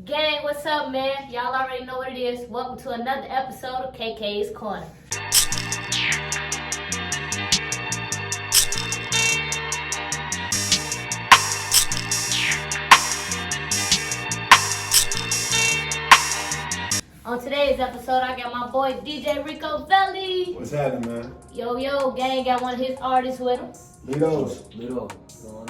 Gang, what's up, man? Y'all already know what it is. Welcome to another episode of KK's Corner. On today's episode, I got my boy DJ Ricoveli. What's happening, man? Yo, gang, got one of his artists with him. Lido.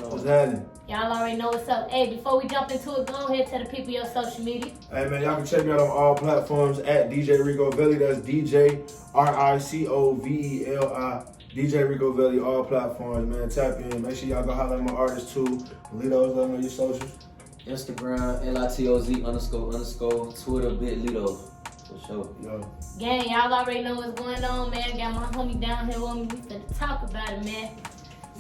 What's happening? Y'all already know what's up. Hey, before we jump into it, go ahead, tell the people your social media. Hey, man, y'all can check me out on all platforms at DJ Ricoveli. That's DJ Ricoveli. DJ Ricoveli, all platforms, man. Tap in. Make sure y'all go holler at my artists too. Lido's, let me know your socials. Instagram, LITOZ__, Twitter, BitLito. For sure. Yo. Gang, y'all already know what's going on, man. Got my homie down here with me. We finna talk about it, man.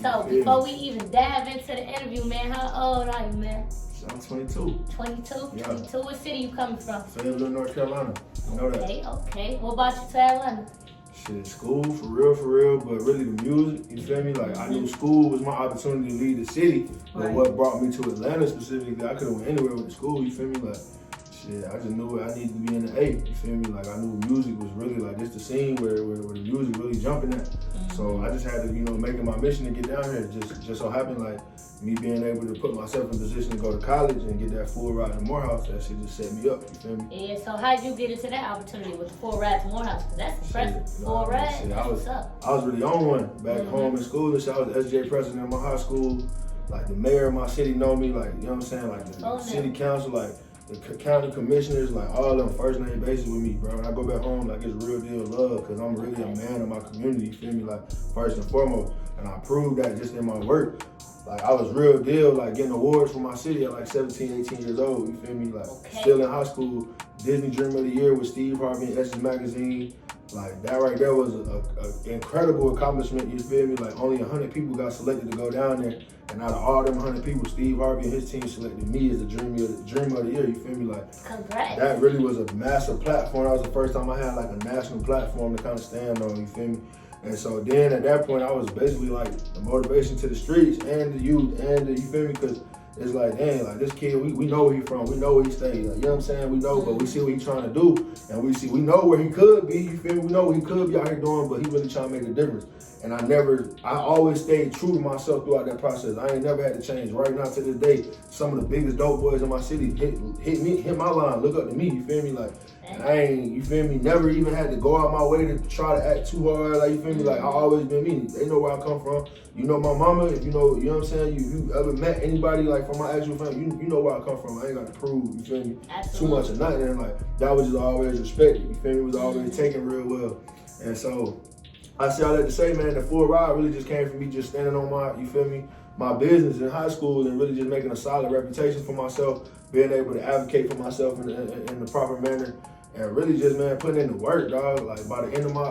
So, before we even dive into the interview, man, how old are you, man? I'm 22. 22? Yeah. 22? What city you coming from? Fayetteville, North Carolina. You know that. Okay. What brought you to Atlanta? Shit, school, for real, but really the music, you feel me? Like, I knew school was my opportunity to leave the city, but Right. what brought me to Atlanta specifically, I could've went anywhere with the school, you feel me? Like, shit, I just knew I needed to be in the A, you feel me? Like, I knew music was really, like, this the scene where the music really jumping at. So I just had to, make it my mission to get down here. Just so happened, like, me being able to put myself in position to go to college and get that full ride to Morehouse, that shit just set me up, you feel me? Yeah, so how'd you get into that opportunity with the full ride to Morehouse? Because that's impressive. Full ride, that's what's up. I was really on one back home in school and shit. I was SJ president of my high school. Like, the mayor of my city know me, like, you know what I'm saying? Like, the city council, like, the county commissioners, like, all of them first name basis with me, bro. When I go back home, like, it's real deal love, because I'm really a man of my community, you feel me? Like, first and foremost. And I proved that just in my work. Like, I was real deal, like, getting awards for my city at, like, 17, 18 years old, you feel me? Like, still in high school, Disney Dream of the Year with Steve Harvey and Essence Magazine. Like, that right there was an incredible accomplishment, you feel me? Like, only 100 people got selected to go down there. And out of all them 100 people, Steve Harvey and his team selected me as the Dream of the Year, you feel me? Like, Congrats. that really was a massive platform. That was the first time I had, like, a national platform to kind of stand on, you feel me? And so then at that point, I was basically like the motivation to the streets and the youth and you feel me? Because it's like, dang, like this kid, we know where he from, we know where he stays. Like, you know what I'm saying? We know, but we see what he's trying to do. And we know where he could be, you feel me? We know what he could be out here doing, but he really trying to make a difference. And I always stayed true to myself throughout that process. I ain't never had to change. Right now to this day, some of the biggest dope boys in my city hit my line, look up to me, you feel me? Like, and I ain't, you feel me, never even had to go out my way to try to act too hard, like, you feel me? Like, I always been me. They know where I come from. You know my mama, if you know what I'm saying? You ever met anybody, like, from my actual family, you know where I come from. I ain't got to prove, you feel me? Too much or nothing. And, like, that was just always respected, you feel me? It was always taken real well. And so, I say all that to say, man, the full ride really just came from me just standing on my, you feel me, my business in high school and really just making a solid reputation for myself, being able to advocate for myself in the proper manner, and really just, man, putting in the work, dog. Like, by the end of my,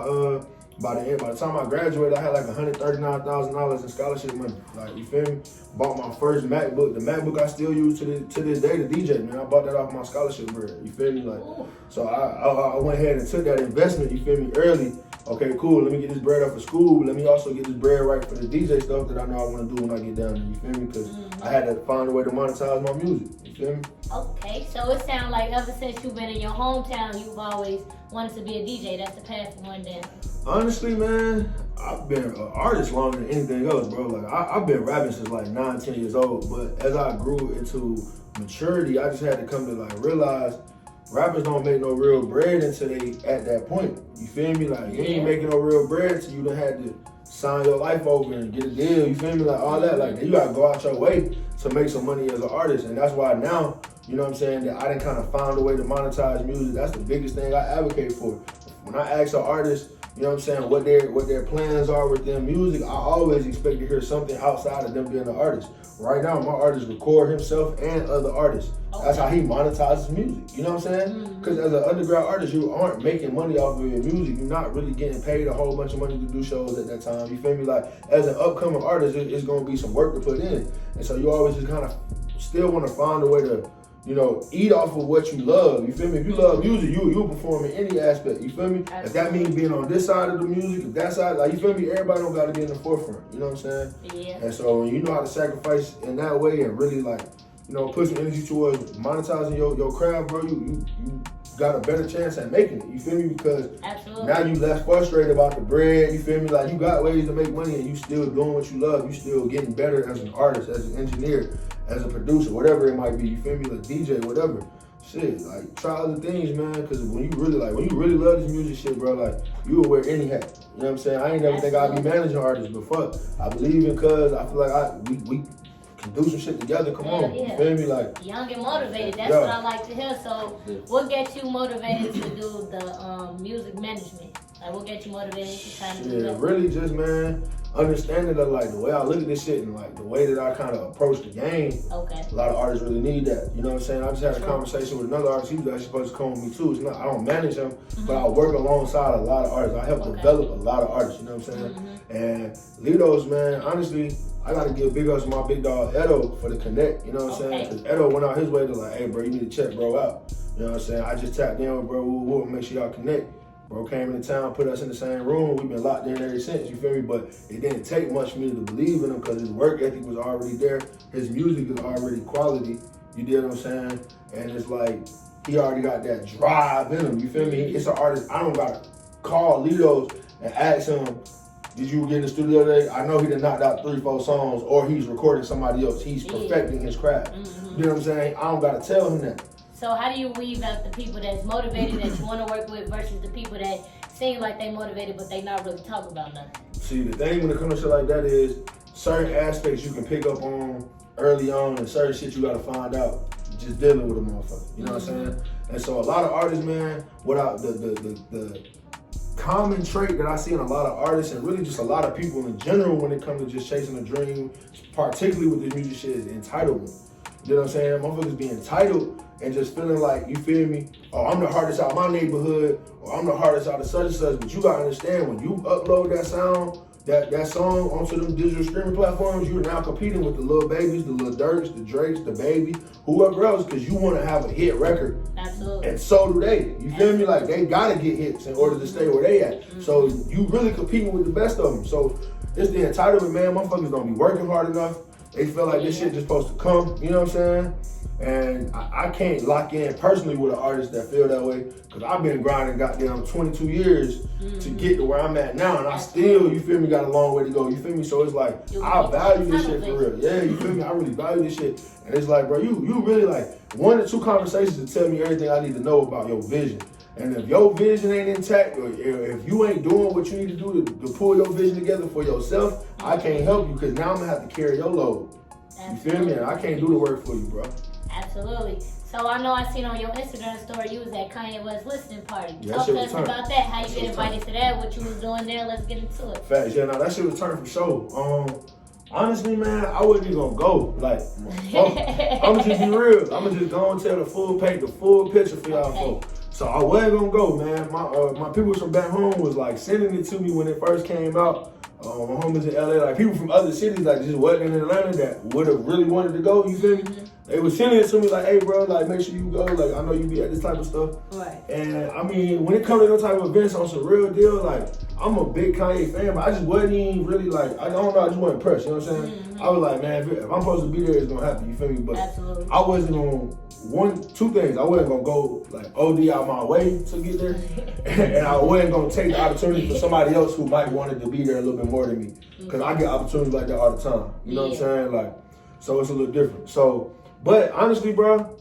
by the time I graduated, I had like $139,000 in scholarship money. Like, you feel me? Bought my first MacBook. The MacBook I still use to this day to DJ, man. I bought that off my scholarship bread. You feel me? Like, so I went ahead and took that investment, you feel me, early. Okay, cool, let me get this bread up for school, but let me also get this bread right for the DJ stuff that I know I want to do when I get down there, you feel me? Because I had to find a way to monetize my music, you feel me? Okay, so it sounds like ever since you've been in your hometown, you've always wanted to be a DJ. That's the path you went down. Honestly, man, I've been an artist longer than anything else, bro. Like, I've been rapping since like 9, 10 years old, but as I grew into maturity, I just had to come to like realize rappers don't make no real bread until they at that point. You feel me? Like, you ain't making no real bread until you done had to sign your life over and get a deal. You feel me? Like, all that. Like, you gotta go out your way to make some money as an artist. And that's why now, you know what I'm saying, that I done kind of found a way to monetize music. That's the biggest thing I advocate for. When I ask an artist, you know what I'm saying, what their plans are with their music, I always expect to hear something outside of them being an artist. Right now, my artist record himself and other artists. That's how he monetizes music. You know what I'm saying? Because as an underground artist, you aren't making money off of your music. You're not really getting paid a whole bunch of money to do shows at that time. You feel me? Like, as an upcoming artist, it's going to be some work to put in. And so you always just kind of still want to find a way to, eat off of what you love. You feel me? If you love music, you'll perform in any aspect. You feel me? Absolutely. If that means being on this side of the music, if that side, like, you feel me? Everybody don't got to be in the forefront. You know what I'm saying? Yeah. And so when you know how to sacrifice in that way and really, like, put some energy towards monetizing your craft, bro, you got a better chance at making it. You feel me? Because now you less frustrated about the bread. You feel me? Like, you got ways to make money and you still doing what you love. You still getting better as an artist, as an engineer, as a producer, whatever it might be. You feel me? Like DJ, whatever. Shit, like, try other things, man. Because when you really love this music shit, bro, like, you will wear any hat. You know what I'm saying? I ain't never think I'd be managing artists, but fuck, I believe in cuz I feel like we can do some shit together. Come on, you feel me? Like, young and motivated. That's what I like to hear. So, what gets you motivated to do the music management? Like, what gets you motivated to try to do that? Really just, man, understanding that, like, the way I look at this shit and, like, the way that I kind of approach the game. Okay. A lot of artists really need that. You know what I'm saying? I just had a conversation with another artist. He was actually supposed to come with me too. It's not, I don't manage him, but I work alongside a lot of artists. I help develop a lot of artists. You know what I'm saying? And Lido's, man, honestly, I gotta give big ups to my big dog Edo for the connect. You know what I'm saying? Because Edo went out his way to like, hey, bro, you need to check bro out. You know what I'm saying? I just tapped in with bro, we'll make sure y'all connect. Bro came into town, put us in the same room. We've been locked in ever since, you feel me? But it didn't take much for me to believe in him because his work ethic was already there. His music is already quality. You get what I'm saying? And it's like, he already got that drive in him, you feel me? It's an artist, I don't gotta call Lido's and ask him, did you get in the studio today? I know he done knocked out 3-4 songs or he's recording somebody else. He's perfecting his craft. You know what I'm saying? I don't gotta tell him that. So how do you weave out the people that's motivated that you want to work with versus the people that seem like they motivated but they not really talking about nothing? See, the thing when it comes to shit like that is certain aspects you can pick up on early on and certain shit you gotta find out just dealing with a motherfucker. You know what I'm saying? And so a lot of artists, man, without the common trait that I see in a lot of artists and really just a lot of people in general when it comes to just chasing a dream, particularly with this music shit, is entitlement. You know what I'm saying? Motherfuckers be entitled and just feeling like, you feel me? Oh, I'm the hardest out of my neighborhood, or I'm the hardest out of such and such. But you gotta understand, when you upload that sound, that song onto them digital streaming platforms, you're now competing with the Lil Babies, the Lil Durks, the Drakes, the Baby, whoever else, because you want to have a hit record. Absolutely. And so do they. You feel me? Like, they gotta get hits in order to stay where they at. So you really competing with the best of them. So it's the entitlement, man. Motherfuckers don't be working hard enough. They feel like this shit just supposed to come. You know what I'm saying? And I can't lock in personally with an artist that feel that way, because I've been grinding goddamn 22 years to get to where I'm at now, and I still, you feel me, got a long way to go, you feel me? So it's like, I value this shit for real. Yeah, you feel me? I really value this shit. And it's like, bro, you really like 1 or 2 conversations to tell me everything I need to know about your vision. And if your vision ain't intact, or if you ain't doing what you need to do to pull your vision together for yourself, I can't help you, because now I'm gonna have to carry your load. You feel me? And I can't do the work for you, bro. Absolutely. So I know I seen on your Instagram story you was at Kanye West listening party. Yeah, Talk to us about that. How you get invited to that? What you was doing there? Let's get into it. Facts. Yeah, no, that shit was turned for sure. Honestly, man, I wasn't even gonna go. Like, I'm gonna just be real. I'm gonna just go and tell the full picture for y'all folks. So I wasn't gonna go, man. My people from back home was like sending it to me when it first came out. My homies in LA, like people from other cities, like just wasn't in Atlanta that would have really wanted to go. You feel me? They were sending it to me like, hey, bro, like make sure you go. Like I know you be at this type of stuff. Right. And I mean, when it comes to those type of events on some real deal, like I'm a big Kanye fan, but I just wasn't even really like, I don't know, I just wasn't impressed. You know what I'm saying? I was like, man, if I'm supposed to be there, it's gonna happen. You feel me? But I wasn't on 2 things. I wasn't gonna go like OD out my way to get there, and I wasn't gonna take the opportunity for somebody else who might wanted to be there a little bit more than me, because I get opportunities like that all the time. You know what I'm saying? Like, so it's a little different. So, but honestly, bro,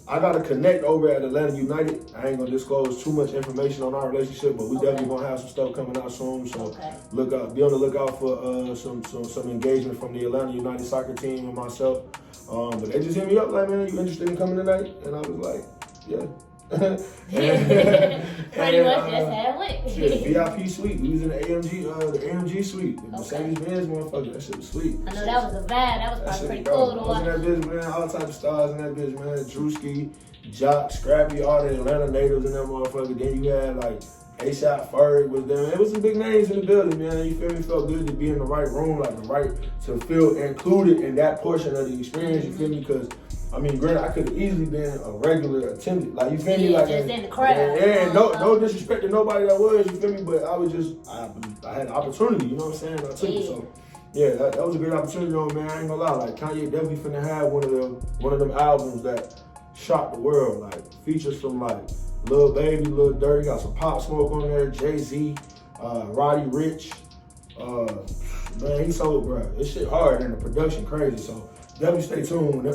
I got to connect over at Atlanta United. I ain't gonna disclose too much information on our relationship, but we definitely gonna have some stuff coming out soon. So look out, be on the lookout for some engagement from the Atlanta United soccer team and myself. But they just hit me up like, man, you interested in coming tonight? And I was like, yeah. Pretty much that's how it went. VIP suite. We was in the AMG suite. The Mercedes-Benz motherfucker. That shit was sweet. I know that was a vibe. That was probably pretty cool to watch. I was in that bitch, man. All types of stars in that bitch, man. Drewski, Jock, Scrappy, all the Atlanta natives in that motherfucker. Then you had like A$AP Ferg was there. It was some big names in the building, man. You feel me? Felt good to be in the right room, like the right to feel included in that portion of the experience. You feel me? Because I mean, granted, I could have easily been a regular attendant. Like, you feel me? Like, just in the crowd. And no disrespect to nobody that was, you feel me? But I was just, I had an opportunity, you know what I'm saying? I took it. So Yeah, that was a great opportunity though, man. I ain't gonna lie, like Kanye definitely finna have one of them albums that shocked the world. Like features from like Lil Baby, Lil Durk, got some Pop Smoke on there, Jay-Z, Roddy Ricch. Man, he sold, bro. This shit hard and the production crazy. So definitely stay tuned